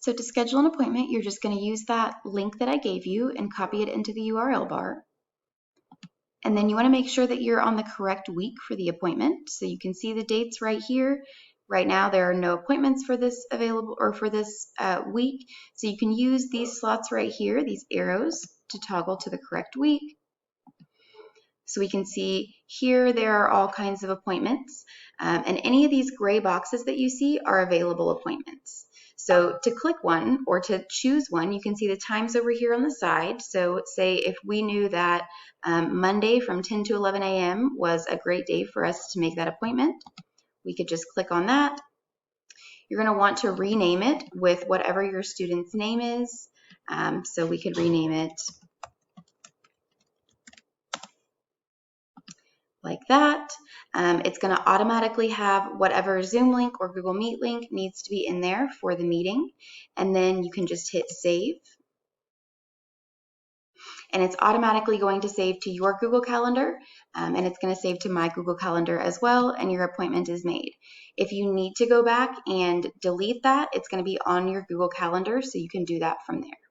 So to schedule an appointment, you're just going to use that link that I gave you and copy it into the URL bar. And then you want to make sure that you're on the correct week for the appointment. So you can see the dates right here. Right now, there are no appointments for this available or for this week. So you can use these slots right here, these arrows, to toggle to the correct week. So we can see here there are all kinds of appointments. And any of these gray boxes that you see are available appointments. So to click one or to choose one, you can see the times over here on the side. So say if we knew that Monday from 10 to 11 a.m. was a great day for us to make that appointment, we could just click on that. You're going to want to rename it with whatever your student's name is. So we could rename it like that. It's going to automatically have whatever Zoom link or Google Meet link needs to be in there for the meeting. And then you can just hit save. And it's automatically going to save to your Google Calendar, and it's going to save to my Google Calendar as well, and your appointment is made. If you need to go back and delete that, it's going to be on your Google Calendar, so you can do that from there.